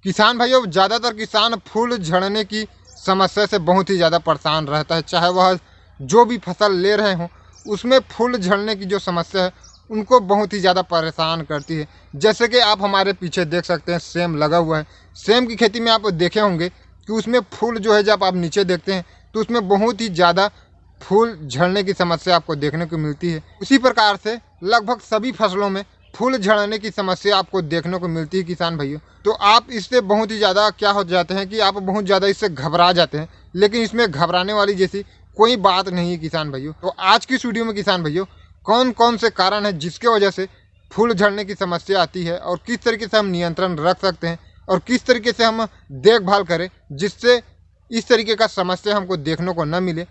किसान भाइयों, ज़्यादातर किसान फूल झड़ने की समस्या से बहुत ही ज़्यादा परेशान रहता है। चाहे वह जो भी फसल ले रहे हों, उसमें फूल झड़ने की जो समस्या है उनको बहुत ही ज़्यादा परेशान करती है। जैसे कि आप हमारे पीछे देख सकते हैं, सेम लगा हुआ है। सेम की खेती में आप देखे होंगे कि उसमें फूल जो है, जब आप नीचे देखते हैं तो उसमें बहुत ही ज़्यादा फूल झड़ने की समस्या आपको देखने को मिलती है। उसी प्रकार से लगभग सभी फसलों में फूल झड़ने की समस्या आपको देखने को मिलती है किसान भाइयों। तो आप इससे बहुत ही ज़्यादा क्या हो जाते हैं कि आप बहुत ज़्यादा इससे घबरा जाते हैं, लेकिन इसमें घबराने वाली जैसी कोई बात नहीं है किसान भाइयों। तो आज की इस वीडियो में किसान भाइयों, कौन कौन से कारण हैं जिसके वजह से फूल झड़ने की समस्या आती है और किस तरीके से हम नियंत्रण रख सकते हैं और किस तरीके से हम देखभाल करें जिससे इस तरीके का समस्या हमको देखने को न मिले,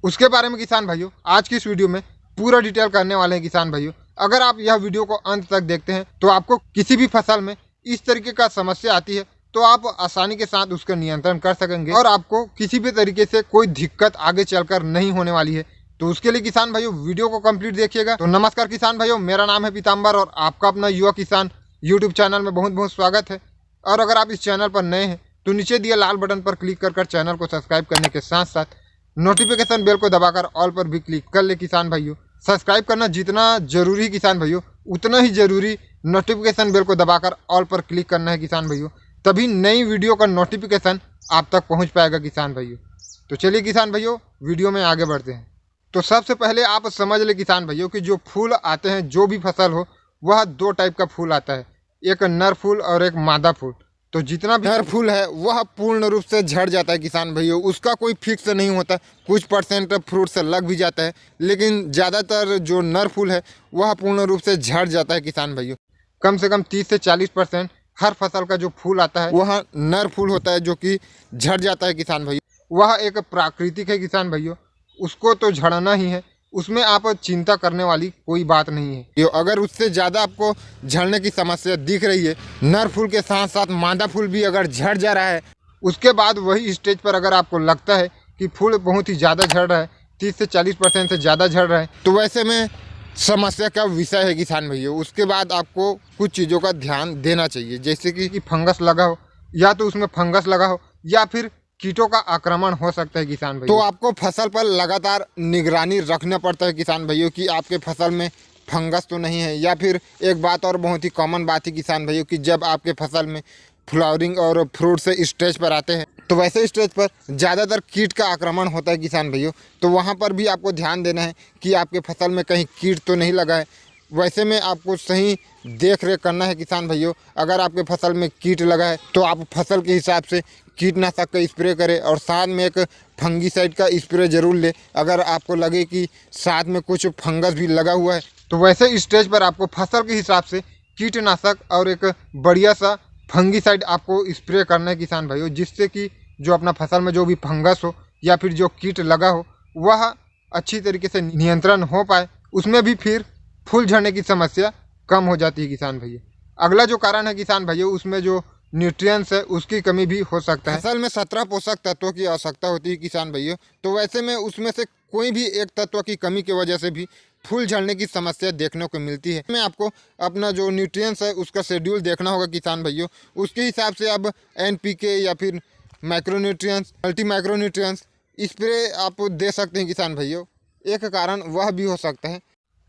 उसके बारे में किसान भाइयों आज की इस वीडियो में पूरा डिटेल करने वाले हैं किसान भाइयों। अगर आप यह वीडियो को अंत तक देखते हैं तो आपको किसी भी फसल में इस तरीके का समस्या आती है तो आप आसानी के साथ उसका नियंत्रण कर सकेंगे और आपको किसी भी तरीके से कोई दिक्कत आगे चलकर नहीं होने वाली है। तो उसके लिए किसान भाइयों वीडियो को कंप्लीट देखिएगा। तो नमस्कार किसान भाइयों, मेरा नाम है पीताम्बर और आपका अपना युवा किसान यूट्यूब चैनल में बहुत बहुत स्वागत है। और अगर आप इस चैनल पर नए हैं तो नीचे दिए लाल बटन पर क्लिक कर चैनल को सब्सक्राइब करने के साथ साथ नोटिफिकेशन बेल को दबाकर ऑल पर भी क्लिक कर ले किसान भाइयों। सब्सक्राइब करना जितना जरूरी किसान भाइयों, उतना ही जरूरी नोटिफिकेशन बेल को दबाकर ऑल पर क्लिक करना है किसान भाइयों। तभी नई वीडियो का नोटिफिकेशन आप तक पहुंच पाएगा किसान भाइयों। तो चलिए किसान भाइयों, वीडियो में आगे बढ़ते हैं। तो सबसे पहले आप समझ ले किसान भाइयों कि जो फूल आते हैं, जो भी फसल हो, वह दो टाइप का फूल आता है, एक नर फूल और एक मादा फूल। तो जितना भी नर फूल है वह पूर्ण रूप से झड़ जाता है किसान भाइयों, उसका कोई फिक्स नहीं होता। कुछ परसेंट फ्रूट से लग भी जाता है, लेकिन ज़्यादातर जो नर फूल है वह पूर्ण रूप से झड़ जाता है किसान भाइयों। कम से कम 30 से 40% हर फसल का जो फूल आता है वह नर फूल होता है, जो कि झड़ जाता है किसान भाइयों। वह एक प्राकृतिक है किसान भाइयों, उसको तो झड़ना ही है, उसमें आप चिंता करने वाली कोई बात नहीं है। अगर उससे ज़्यादा आपको झड़ने की समस्या दिख रही है, नर फूल के साथ साथ मादा फूल भी अगर झड़ जा रहा है, उसके बाद वही स्टेज पर अगर आपको लगता है कि फूल बहुत ही ज़्यादा झड़ रहा है, 30 से 40% से ज़्यादा झड़ रहा है, तो वैसे में समस्या का विषय है किसान भैया। उसके बाद आपको कुछ चीज़ों का ध्यान देना चाहिए, जैसे कि फंगस लगा हो, या तो उसमें फंगस लगा हो या फिर कीटों का आक्रमण हो सकता है किसान भाइयों। तो आपको फसल पर लगातार निगरानी रखना पड़ता है किसान भाइयों कि आपके फसल में फंगस तो नहीं है। या फिर एक बात और बहुत ही कॉमन बात है किसान भाइयों कि जब आपके फसल में फ्लावरिंग और फ्रूट से स्टेज पर आते हैं, तो वैसे स्टेज पर ज़्यादातर कीट का आक्रमण होता है किसान भाइयों। तो वहाँ पर भी आपको ध्यान देना है कि आपके फसल में कहीं कीट तो नहीं लगा है। वैसे में आपको सही देख रेख करना है किसान भाइयों। अगर आपके फसल में कीट लगा है तो आप फसल के हिसाब से कीटनाशक का स्प्रे करें और साथ में एक फंगीसाइड का स्प्रे ज़रूर ले। अगर आपको लगे कि साथ में कुछ फंगस भी लगा हुआ है, तो वैसे स्टेज पर आपको फसल के हिसाब से कीटनाशक और एक बढ़िया सा फंगीसाइड आपको स्प्रे करना है किसान भाइयों, जिससे कि जो अपना फसल में जो भी फंगस हो या फिर जो कीट लगा हो वह अच्छी तरीके से नियंत्रण हो पाए। उसमें भी फिर फूल झड़ने की समस्या कम हो जाती है किसान भैया। अगला जो कारण है किसान भैया, उसमें जो न्यूट्रिएंट्स है उसकी कमी भी हो सकता है। फसल में 17 पोषक तत्वों की आवश्यकता होती है किसान भैया। तो वैसे में उसमें से कोई भी एक तत्व की कमी की वजह से भी फूल झड़ने की समस्या देखने को मिलती है। मैं आपको अपना जो न्यूट्रिएंट्स है उसका शेड्यूल देखना होगा किसान भैया। उसके हिसाब से अब NPK या फिर माइक्रोन्यूट्रिएंट्स, मल्टी माइक्रोन्यूट्रिएंट्स स्प्रे आप दे सकते हैं किसान भैया। एक कारण वह भी हो सकता है,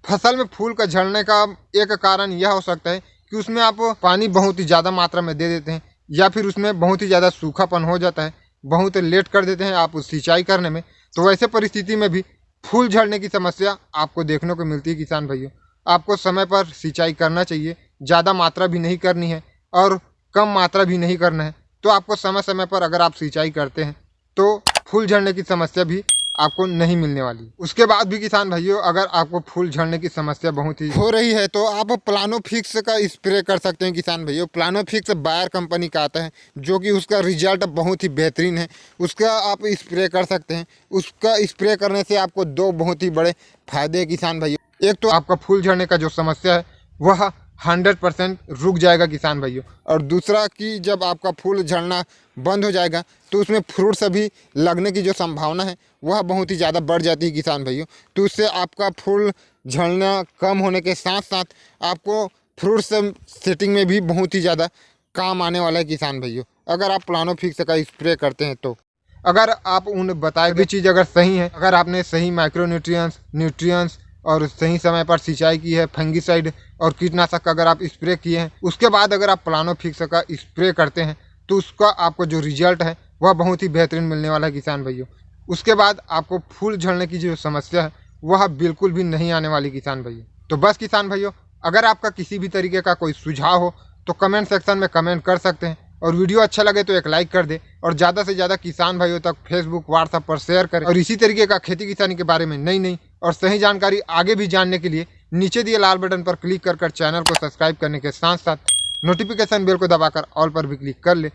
फसल में फूल का झड़ने का एक कारण यह हो सकता है कि उसमें आप पानी बहुत ही ज़्यादा मात्रा में दे देते हैं, या फिर उसमें बहुत ही ज़्यादा सूखापन हो जाता है, बहुत लेट कर देते हैं आप सिंचाई करने में। तो वैसे परिस्थिति में भी फूल झड़ने की समस्या आपको देखने को मिलती है किसान भाइयों। आपको समय पर सिंचाई करना चाहिए, ज़्यादा मात्रा भी नहीं करनी है और कम मात्रा भी नहीं करना है। तो आपको समय समय पर अगर आप सिंचाई करते हैं तो फूल झड़ने की समस्या भी आपको नहीं मिलने वाली। उसके बाद भी किसान भाइयों, अगर आपको फूल झड़ने की समस्या बहुत ही हो रही है तो आप प्लानोफिक्स का स्प्रे कर सकते हैं किसान भाइयों। प्लानोफिक्स बायर कंपनी का आता है, जो कि उसका रिजल्ट बहुत ही बेहतरीन है, उसका आप स्प्रे कर सकते हैं। उसका स्प्रे करने से आपको दो बहुत ही बड़े फायदे हैं किसान भाइयों। एक तो आपका फूल झड़ने का जो समस्या है वह 100% रुक जाएगा किसान भाइयों, और दूसरा कि जब आपका फूल झड़ना बंद हो जाएगा तो उसमें फ्रूट सभी लगने की जो संभावना है वह बहुत ही ज़्यादा बढ़ जाती है किसान भाइयों। तो उससे आपका फूल झड़ना कम होने के साथ साथ आपको फ्रूट सेटिंग में भी बहुत ही ज़्यादा काम आने वाला है किसान भाइयों, अगर आप प्लानोफिक्स का स्प्रे करते हैं तो। अगर आप उन बताए गई चीज़ अगर सही है, अगर आपने सही माइक्रोन्यूट्रिएंट्स, न्यूट्रिएंट्स और सही समय पर सिंचाई की है, फंगीसाइड और कीटनाशक का अगर आप स्प्रे किए हैं, उसके बाद अगर आप प्लानोफिक्स का स्प्रे करते हैं तो उसका आपको जो रिजल्ट है वह बहुत ही बेहतरीन मिलने वाला है किसान भाइयों। उसके बाद आपको फूल झड़ने की जो समस्या है वह बिल्कुल भी नहीं आने वाली किसान भाइयों। तो बस किसान भाइयों, अगर आपका किसी भी तरीके का कोई सुझाव हो तो कमेंट सेक्शन में कमेंट कर सकते हैं, और वीडियो अच्छा लगे तो एक लाइक कर दे, और ज़्यादा से ज़्यादा किसान भाइयों तक फेसबुक व्हाट्सएप पर शेयर करें। और इसी तरीके का खेती किसानी के बारे में नई नई और सही जानकारी आगे भी जानने के लिए नीचे दिए लाल बटन पर क्लिक कर चैनल को सब्सक्राइब करने के साथ साथ नोटिफिकेशन बेल को दबाकर ऑल पर भी क्लिक कर ले,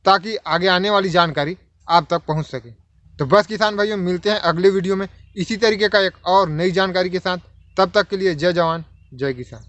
ताकि आगे आने वाली जानकारी आप तक पहुँच सके। तो बस किसान भाइयों, मिलते हैं अगले वीडियो में इसी तरीके का एक और नई जानकारी के साथ। तब तक के लिए जय जवान जय किसान।